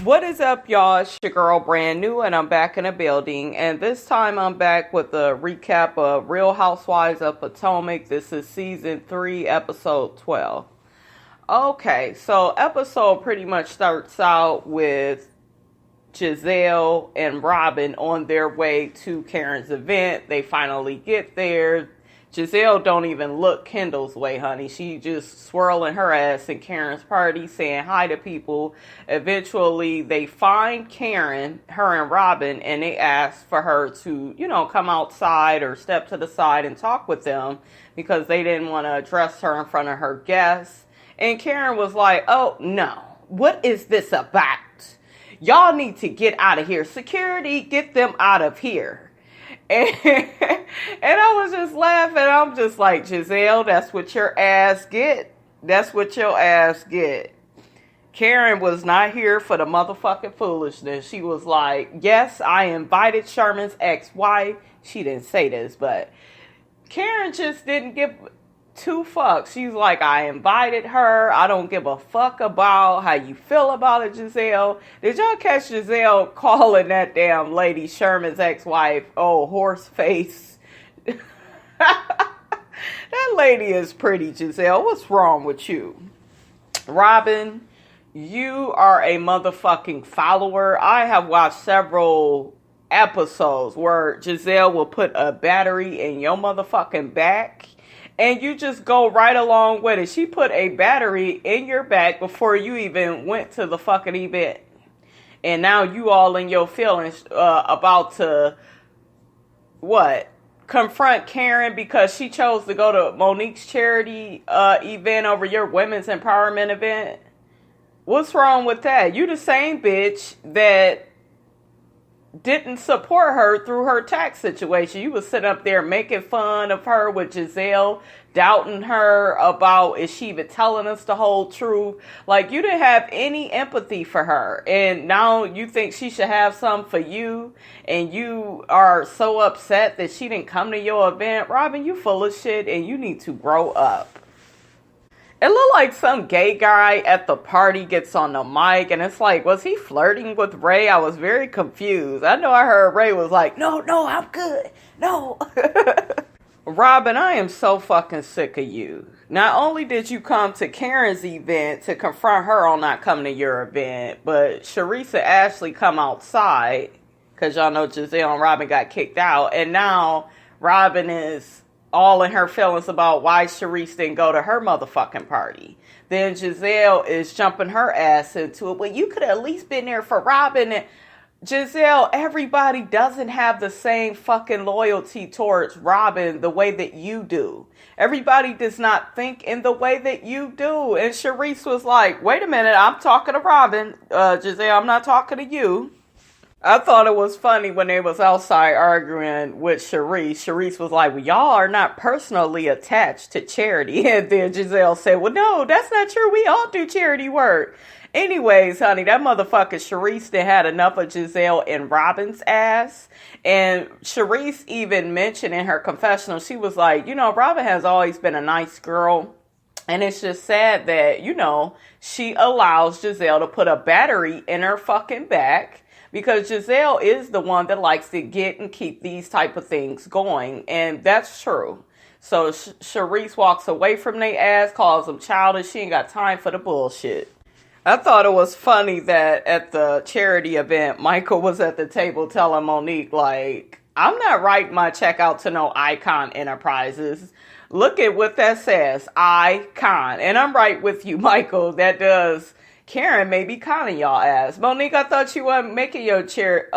What is up, y'all? It's your girl, Brand New, and I'm back in the building. And this time I'm back with a recap of Real Housewives of Potomac. This is season 3, episode 12. Okay, so episode pretty much starts out with Gizelle and Robyn on their way to Karen's event. They finally get there. Gizelle don't even look Kendall's way, honey. She just swirling her ass in Karen's party, saying hi to people. Eventually, they find Karen, her and Robyn, and they ask for her to, come outside or step to the side and talk with them because they didn't want to address her in front of her guests. And Karen was like, oh, no. What is this about? Y'all need to get out of here. Security, get them out of here. And I was just laughing. I'm just like, Gizelle, that's what your ass get. That's what your ass get. Karen was not here for the motherfucking foolishness. She was like, yes, I invited Sherman's ex-wife. She didn't say this, but Karen just didn't give two fucks. She's like, I invited her. I don't give a fuck about how you feel about it, Gizelle. Did y'all catch Gizelle calling that damn lady Sherman's ex-wife, oh, horse face? That lady is pretty, Gizelle. What's wrong with you? Robyn, you are a motherfucking follower. I have watched several episodes where Gizelle will put a battery in your motherfucking back and you just go right along with it. She put a battery in your back before you even went to the fucking event. And now you all in your feelings about to, confront Karen because she chose to go to Monique's charity event over your women's empowerment event. What's wrong with that? You the same bitch that didn't support her through her tax situation. You was sitting up there making fun of her with Gizelle, doubting her about is she even telling us the whole truth. Like, you didn't have any empathy for her. And now you think she should have some for you. And you are so upset that she didn't come to your event. Robyn, you full of shit and you need to grow up. It looked like some gay guy at the party gets on the mic, and it's like, was he flirting with Ray? I was very confused. I know I heard Ray was like, no, I'm good. No. Robyn, I am so fucking sick of you. Not only did you come to Karen's event to confront her on not coming to your event, but Charisse and Ashley come outside, because y'all know Gizelle and Robyn got kicked out, and now Robyn is all in her feelings about why Charisse didn't go to her motherfucking party. Then Gizelle is jumping her ass into it. Well, you could have at least been there for Robyn. And Gizelle, everybody doesn't have the same fucking loyalty towards Robyn the way that you do. Everybody does not think in the way that you do. And Charisse was like, wait a minute, I'm talking to Robyn. Gizelle, I'm not talking to you. I thought it was funny when they was outside arguing with Charisse. Charisse was like, well, y'all are not personally attached to charity. And then Gizelle said, well, no, that's not true. We all do charity work. Anyways, honey, that motherfucker Charisse had enough of Gizelle and Robyn's ass. And Charisse even mentioned in her confessional, she was like, Robyn has always been a nice girl. And it's just sad that, she allows Gizelle to put a battery in her fucking back. Because Gizelle is the one that likes to get and keep these type of things going. And that's true. So Charisse walks away from their ass, calls them childish. She ain't got time for the bullshit. I thought it was funny that at the charity event, Michael was at the table telling Monique, like, I'm not writing my check out to no Icon Enterprises. Look at what that says, Icon. And I'm right with you, Michael. That does... Karen may be conning y'all ass. Monique, I thought you weren't making your check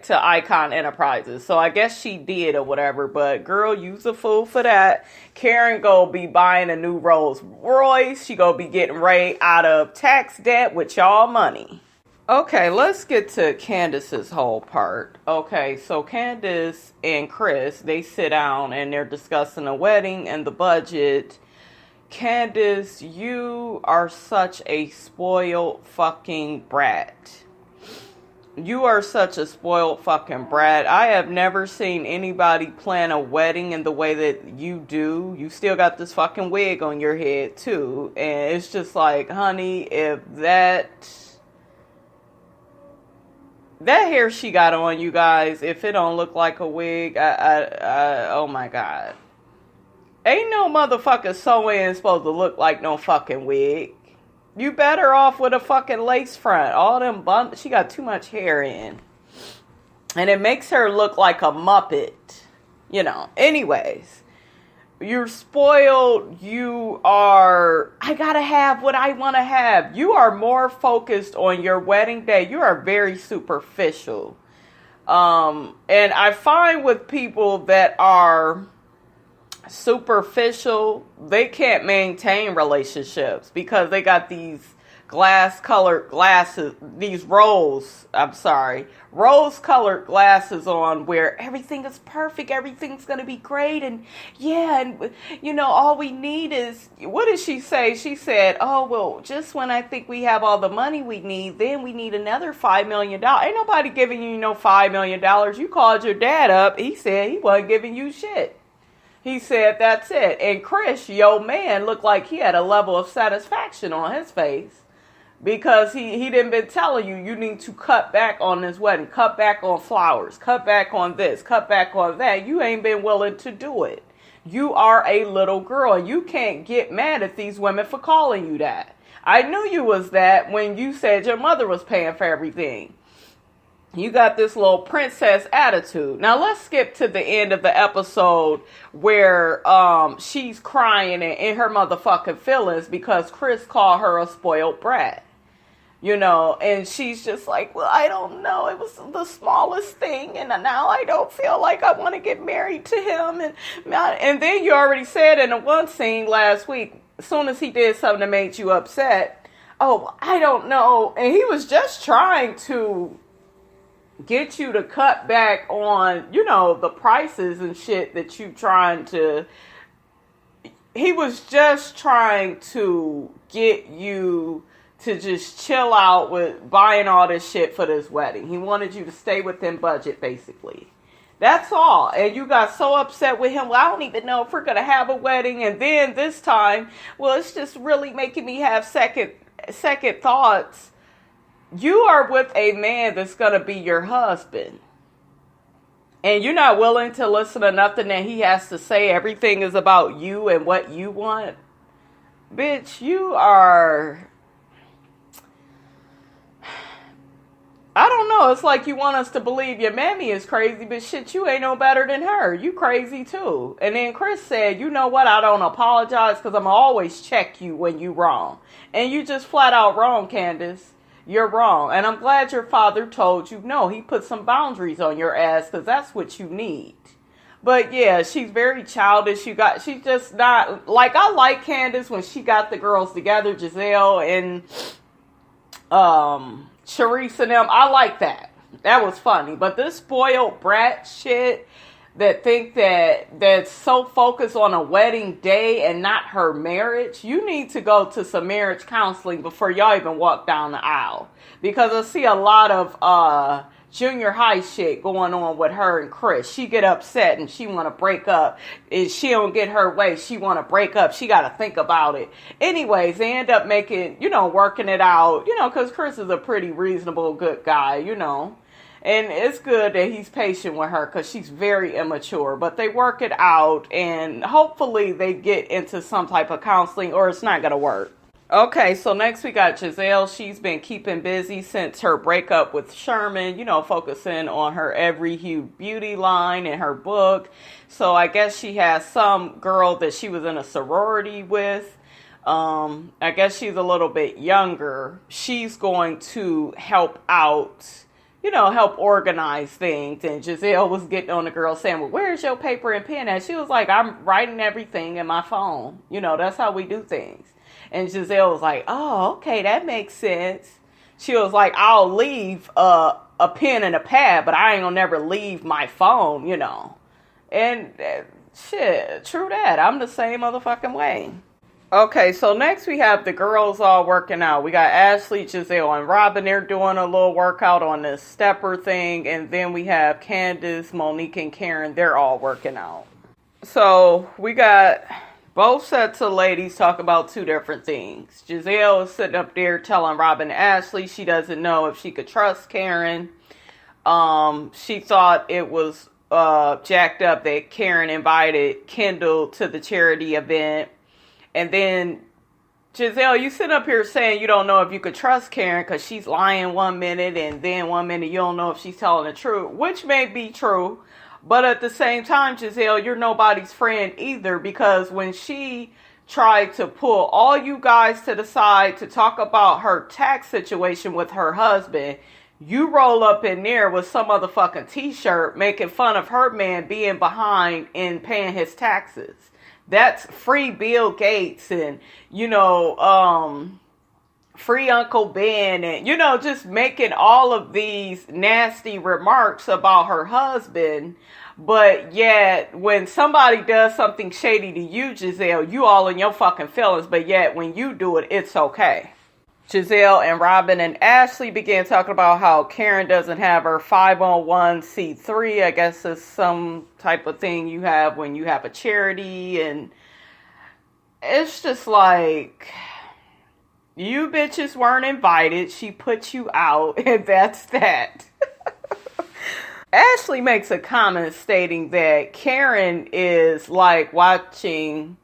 to Icon Enterprises. So I guess she did or whatever. But girl, you's a fool for that. Karen go be buying a new Rolls Royce. She go be getting Ray out of tax debt with y'all money. Okay, let's get to Candace's whole part. Okay, so Candace and Chris, they sit down and they're discussing the wedding and the budget. Candace, you are such a spoiled fucking brat. You are such a spoiled fucking brat. I have never seen anybody plan a wedding in the way that you do. You still got this fucking wig on your head too. And it's just like, honey, if that That hair she got on, you guys, if it don't look like a wig, oh my God. Ain't no motherfucking sew-in supposed to look like no fucking wig. You better off with a fucking lace front. All them bun, she got too much hair in. And it makes her look like a Muppet. You know, anyways. You're spoiled. You are, I gotta have what I want to have. You are more focused on your wedding day. You are very superficial. And I find with people that are superficial, they can't maintain relationships because they got these rose-colored glasses on where everything is perfect, everything's going to be great, and yeah, and you know, all we need is, what did she say? She said, oh, well, just when I think we have all the money we need, then we need another $5 million. Ain't nobody giving you no $5 million. You called your dad up, he said he wasn't giving you shit. He said that's it. And Chris, your man, looked like he had a level of satisfaction on his face. Because he didn't been telling you need to cut back on this wedding, cut back on flowers, cut back on this, cut back on that. You ain't been willing to do it. You are a little girl and you can't get mad at these women for calling you that. I knew you was that when you said your mother was paying for everything. You got this little princess attitude. Now let's skip to the end of the episode where she's crying and in her motherfucking feelings because Chris called her a spoiled brat. You know, and she's just like, well, I don't know. It was the smallest thing. And now I don't feel like I want to get married to him. And then you already said in the one scene last week, as soon as he did something that made you upset, oh, I don't know. And he was just trying to get you to cut back on, you know, the prices and shit that you trying to. He was just trying to get you to just chill out with buying all this shit for this wedding. He wanted you to stay within budget, basically. That's all. And you got so upset with him. Well, I don't even know if we're going to have a wedding. And then this time, well, it's just really making me have second thoughts. You are with a man that's going to be your husband. And you're not willing to listen to nothing that he has to say. Everything is about you and what you want. Bitch, you are... I don't know. It's like you want us to believe your mammy is crazy, but shit, you ain't no better than her. You crazy too. And then Chris said, you know what? I don't apologize because I'm going to always check you when you wrong. And you just flat out wrong, Candace. You're wrong. And I'm glad your father told you no. He put some boundaries on your ass because that's what you need. But yeah, she's very childish. She's just not, like, I like Candace when she got the girls together, Gizelle and Charisse and them. I like that. That was funny. But this spoiled brat shit that think that's so focused on a wedding day and not her marriage, you need to go to some marriage counseling before y'all even walk down the aisle. Because I see a lot of junior high shit going on with her and Chris. She get upset and she want to break up. If she don't get her way, she want to break up. She got to think about it. Anyways, they end up making, working it out, because Chris is a pretty reasonable, good guy, And it's good that he's patient with her because she's very immature. But they work it out and hopefully they get into some type of counseling or it's not going to work. Okay, so next we got Gizelle. She's been keeping busy since her breakup with Sherman, focusing on her Every Hue beauty line in her book. So I guess she has some girl that she was in a sorority with. I guess she's a little bit younger. She's going to help out, help organize things. And Gizelle was getting on the girl saying, well, where's your paper and pen at? She was like, I'm writing everything in my phone. That's how we do things. And Gizelle was like, oh, okay, that makes sense. She was like, I'll leave a pen and a pad, but I ain't gonna never leave my phone, And shit, true that. I'm the same motherfucking way. Okay, so next we have the girls all working out. We got Ashley, Gizelle, and Robyn. They're doing a little workout on this stepper thing. And then we have Candace, Monique, and Karen. They're all working out. So we got both sets of ladies talk about two different things. Gizelle is sitting up there telling Robyn and Ashley she doesn't know if she could trust Karen. she thought it was jacked up that Karen invited Kendall to the charity event. And then, Gizelle, you sit up here saying you don't know if you could trust Karen because she's lying 1 minute and then 1 minute you don't know if she's telling the truth, which may be true. But at the same time, Gizelle, you're nobody's friend either, because when she tried to pull all you guys to the side to talk about her tax situation with her husband, you roll up in there with some motherfucking t-shirt making fun of her man being behind in paying his taxes. That's free Bill Gates and, free Uncle Ben and, just making all of these nasty remarks about her husband. But yet, when somebody does something shady to you, Gizelle, you all in your fucking feelings. But yet, when you do it, it's okay. Gizelle and Robyn and Ashley began talking about how Karen doesn't have her 501c3. I guess it's some type of thing you have when you have a charity. And it's just like, you bitches weren't invited. She put you out, and that's that. Ashley makes a comment stating that Karen is like watching,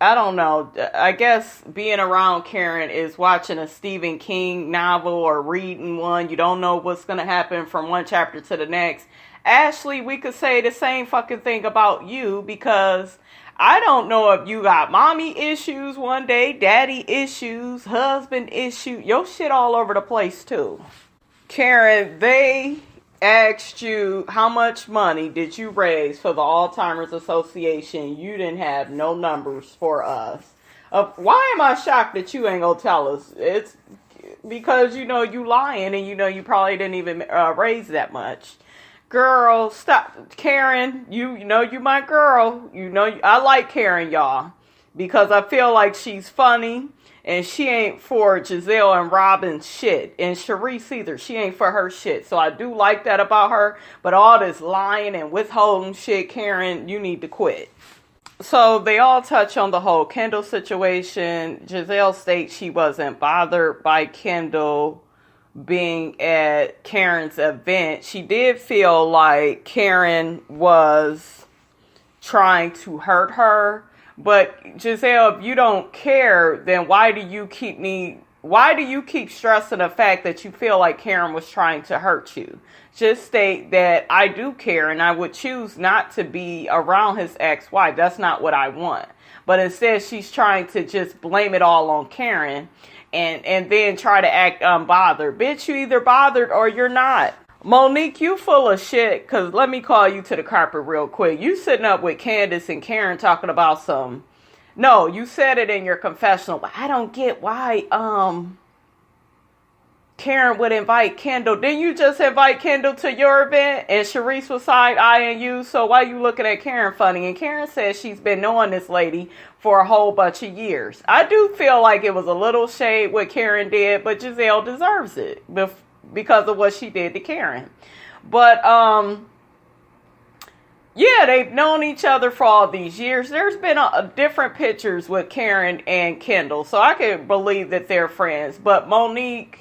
I don't know, I guess being around Karen is watching a Stephen King novel or reading one. You don't know what's going to happen from one chapter to the next. Ashley, we could say the same fucking thing about you, because I don't know if you got mommy issues one day, daddy issues, husband issues, your shit all over the place too. Karen, they asked you how much money did you raise for the Alzheimer's Association. You didn't have no numbers for us. Why am I shocked that you ain't gonna tell us? It's because you lying and you probably didn't even raise that much. Girl, stop. Karen, you my girl. I like Karen, y'all, because I feel like she's funny. And she ain't for Gizelle and Robyn's shit. And Sharice either. She ain't for her shit. So I do like that about her. But all this lying and withholding shit, Karen, you need to quit. So they all touch on the whole Kendall situation. Gizelle states she wasn't bothered by Kendall being at Karen's event. She did feel like Karen was trying to hurt her. But Gizelle, if you don't care, then why do you keep stressing the fact that you feel like Karen was trying to hurt you? Just state that I do care and I would choose not to be around his ex-wife. That's not what I want. But instead, she's trying to just blame it all on Karen and then try to act unbothered. Bitch, you either bothered or you're not. Monique, you full of shit, because let me call you to the carpet real quick. You sitting up with Candace and Karen talking about no, you said it in your confessional, but I don't get why Karen would invite Kendall. Didn't you just invite Kendall to your event and Sharice was side-eyeing you? So why you looking at Karen funny? And Karen says she's been knowing this lady for a whole bunch of years. I do feel like it was a little shade what Karen did, but Gizelle deserves it because of what she did to Karen. But, yeah, they've known each other for all these years. There's been different pictures with Karen and Kendall, so I can believe that they're friends. But Monique,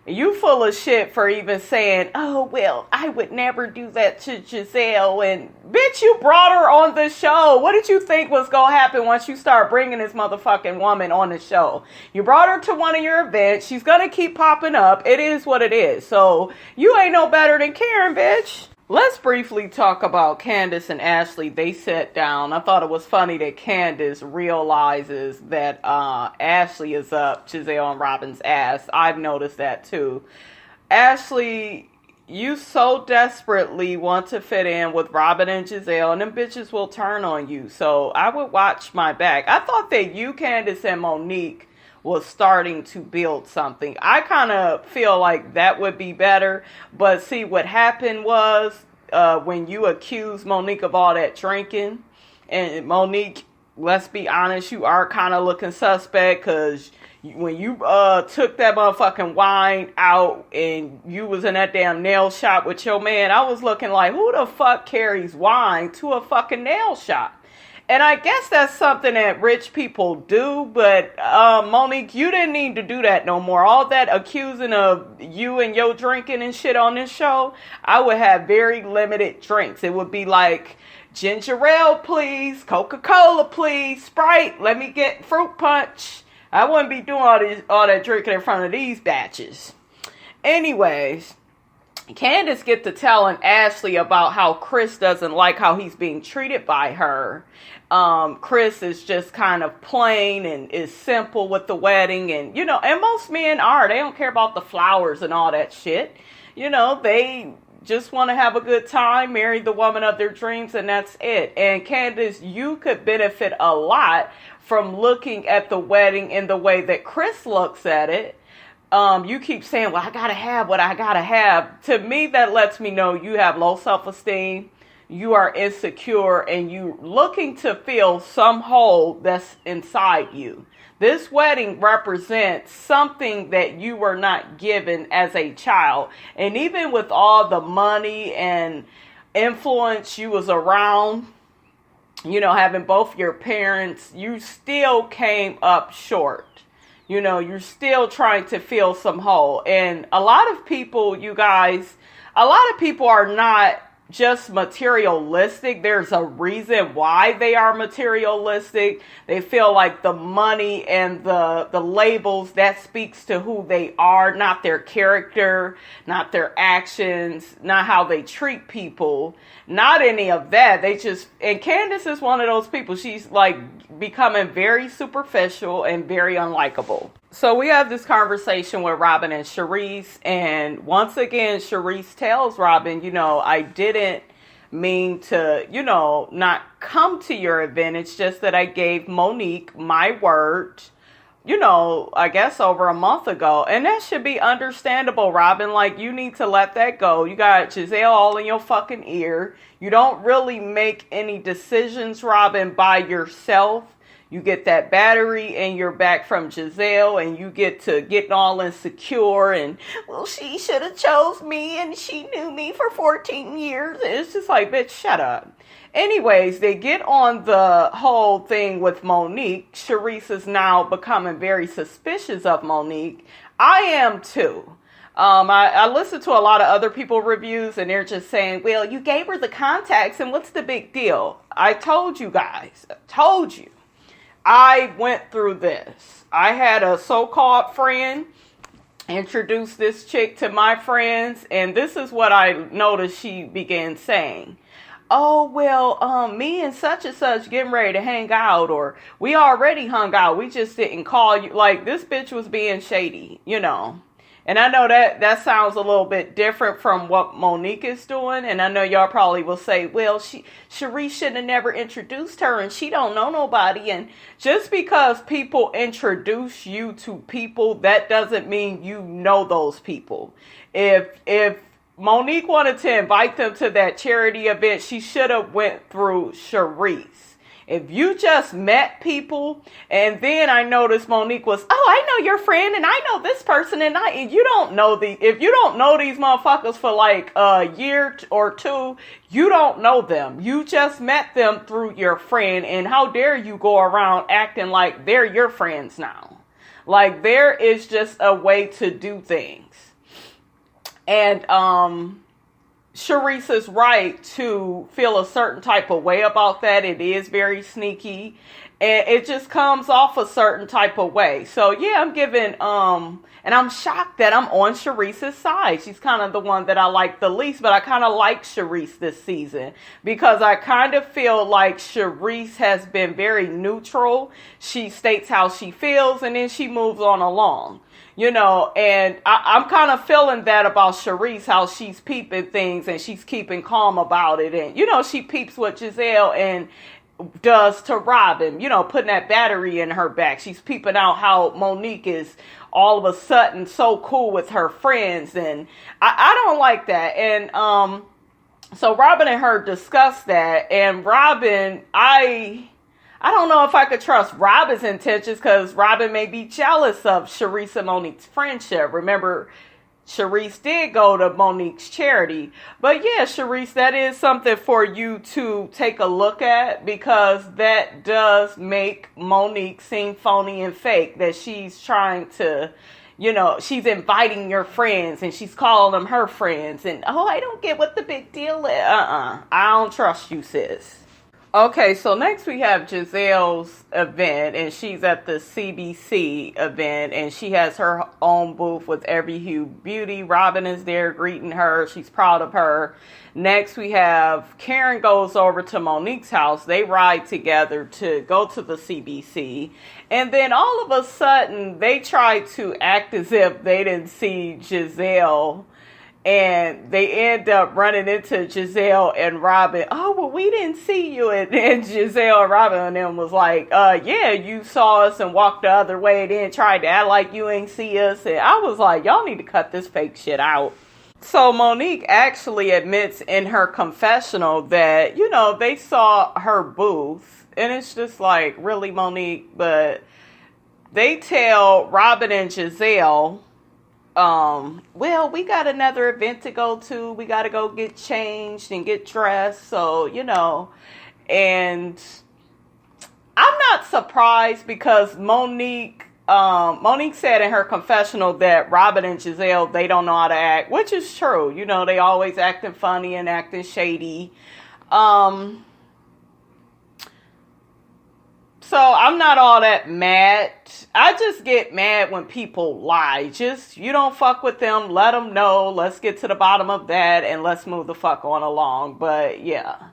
you full of shit for even saying, oh, well, I would never do that to Gizelle. And, bitch, you brought her on the show. What did you think was going to happen once you start bringing this motherfucking woman on the show? You brought her to one of your events. She's going to keep popping up. It is what it is. So, you ain't no better than Karen, bitch. Let's briefly talk about Candace and Ashley. They sat down. I thought it was funny that Candace realizes that Ashley is up Gizelle and Robyn's ass. I've noticed that too. Ashley, you so desperately want to fit in with Robyn and Gizelle, and them bitches will turn on you. So I would watch my back. I thought that you, Candace, and Monique was starting to build something. I kind of feel like that would be better. But see, what happened was when you accused Monique of all that drinking, and Monique, let's be honest, you are kind of looking suspect, because when you took that motherfucking wine out and you was in that damn nail shop with your man, I was looking like, who the fuck carries wine to a fucking nail shop? And I guess that's something that rich people do, but Monique, you didn't need to do that no more. All that accusing of you and your drinking and shit on this show, I would have very limited drinks. It would be like ginger ale, please, Coca-Cola, please, Sprite, let me get fruit punch. I wouldn't be doing all that drinking in front of these batches. Anyways, Candace get to telling Ashley about how Chris doesn't like how he's being treated by her. Chris is just kind of plain and is simple with the wedding. And, and most men are. They don't care about the flowers and all that shit. They just want to have a good time, marry the woman of their dreams, and that's it. And Candace, you could benefit a lot from looking at the wedding in the way that Chris looks at it. You keep saying, well, I gotta have what I gotta have. To me, that lets me know you have low self-esteem, you are insecure, and you looking to fill some hole that's inside you. This wedding represents something that you were not given as a child. And even with all the money and influence you was around, having both your parents, you still came up short. You're still trying to fill some hole. And a lot of people, you guys, are not just materialistic. There's a reason why they are materialistic. They feel like the money and the labels, that speaks to who they are, not their character, not their actions, not how they treat people, not any of that. And Candace is one of those people. She's like becoming very superficial and very unlikable. So we have this conversation with Robyn and Charisse, and once again, Charisse tells Robyn, I didn't mean to, not come to your event. It's just that I gave Monique my word, I guess over a month ago. And that should be understandable, Robyn. Like, you need to let that go. You got Gizelle all in your fucking ear. You don't really make any decisions, Robyn, by yourself. You get that battery in your back from Gizelle, and you get to getting all insecure and, well, she should have chose me and she knew me for 14 years. And it's just like, bitch, shut up. Anyways, they get on the whole thing with Monique. Charisse is now becoming very suspicious of Monique. I am too. I listened to a lot of other people reviews, and they're just saying, well, you gave her the contacts, and what's the big deal? I told you guys. I went through this. I had a so-called friend introduce this chick to my friends, and this is what I noticed she began saying. Oh, well, me and such getting ready to hang out, or we already hung out. We just didn't call you. Like, this bitch was being shady, And I know that sounds a little bit different from what Monique is doing. And I know y'all probably will say, well, Charisse should have never introduced her and she don't know nobody. And just because people introduce you to people, that doesn't mean you know those people. If Monique wanted to invite them to that charity event, she should have went through Charisse. If you just met people, and then I noticed Monique was, oh, I know your friend, and I know this person, and you don't know if you don't know these motherfuckers for like a year or two, you don't know them. You just met them through your friend, and how dare you go around acting like they're your friends now? Like, there is just a way to do things. And, Charisse is right to feel a certain type of way about that. It is very sneaky, and it just comes off a certain type of way. So yeah, I'm giving, and I'm shocked that I'm on Charisse's side. She's kind of the one that I like the least, but I kind of like Charisse this season because I kind of feel like Charisse has been very neutral. She states how she feels and then she moves on along. And I'm kind of feeling that about Charisse, how she's peeping things and she's keeping calm about it. And, she peeps what Gizelle and does to Robyn, putting that battery in her back. She's peeping out how Monique is all of a sudden so cool with her friends. And I don't like that. And so Robyn and her discussed that. And Robyn, I don't know if I could trust Robyn's intentions because Robyn may be jealous of Charisse and Monique's friendship. Remember, Sharice did go to Monique's charity. But yeah, Sharice, that is something for you to take a look at, because that does make Monique seem phony and fake, that she's trying to, she's inviting your friends and she's calling them her friends. And, I don't get what the big deal is. I don't trust you, sis. Okay, so next we have Gizelle's event, and she's at the CBC event, and she has her own booth with Every Hue Beauty. Robyn is there greeting her. She's proud of her. Next we have Karen goes over to Monique's house. They ride together to go to the CBC, and then all of a sudden they try to act as if they didn't see Gizelle. And they end up running into Gizelle and Robyn. Oh, well, we didn't see you. And then Gizelle and Robyn and them was like, yeah, you saw us and walked the other way. Then tried to act like you ain't see us. And I was like, y'all need to cut this fake shit out. So Monique actually admits in her confessional that, they saw her booth. And it's just like, really, Monique? But they tell Robyn and Gizelle, well, we got another event to go to. We got to go get changed and get dressed. So, and I'm not surprised, because Monique said in her confessional that Robyn and Gizelle, they don't know how to act, which is true. They always acting funny and acting shady. So I'm not all that mad. I just get mad when people lie. Just, you don't fuck with them, let them know. Let's get to the bottom of that and let's move the fuck on along. But yeah.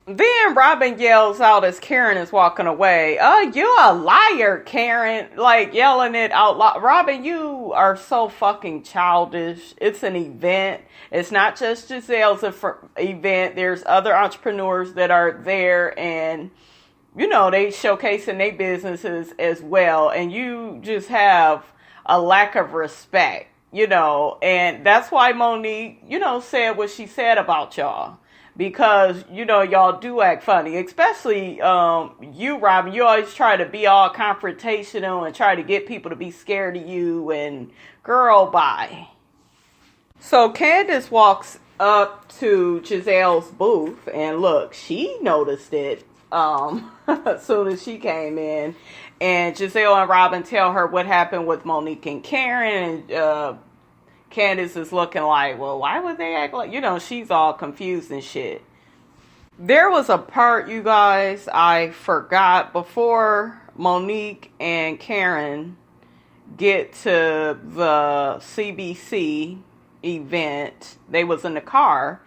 Then Robyn yells out as Karen is walking away, you're a liar, Karen. Like, yelling it out loud. Robyn, you are so fucking childish. It's an event. It's not just Gizelle's event. There's other entrepreneurs that are there, and, they showcasing their businesses as well. And you just have a lack of respect, and that's why Monique, said what she said about y'all. Because, y'all do act funny. Especially you, Robyn. You always try to be all confrontational and try to get people to be scared of you. And girl, bye. So Candace walks up to Gizelle's booth. And look, she noticed it as soon as she came in. And Gizelle and Robyn tell her what happened with Monique and Karen. And Candace is looking like, well, why would they act like, she's all confused and shit. There was a part, you guys, I forgot. Before Monique and Karen get to the CBC event, they was in the car,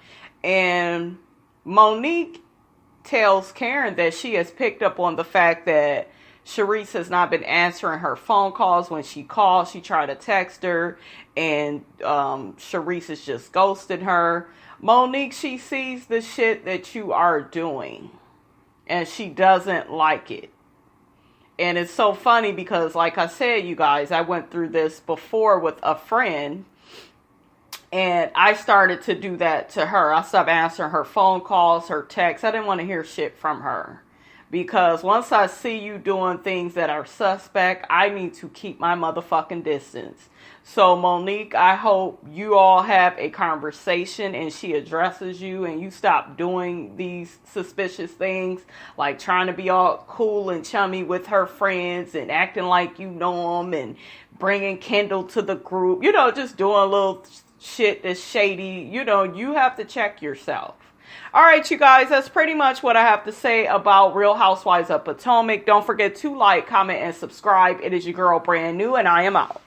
and Monique tells Karen that she has picked up on the fact that Sharice has not been answering her phone calls. When she calls, she tried to text her, and Sharice is just ghosting her. Monique, she sees the shit that you are doing, and she doesn't like it. And it's so funny because, like I said, you guys, I went through this before with a friend, and I started to do that to her. I stopped answering her phone calls, her texts. I didn't want to hear shit from her. Because once I see you doing things that are suspect, I need to keep my motherfucking distance. So, Monique, I hope you all have a conversation and she addresses you and you stop doing these suspicious things. Like trying to be all cool and chummy with her friends and acting like you know them and bringing Kendall to the group. Just doing little shit that's shady. You have to check yourself. All right, you guys, that's pretty much what I have to say about Real Housewives of Potomac. Don't forget to like, comment, and subscribe. It is your girl, Brand New, and I am out.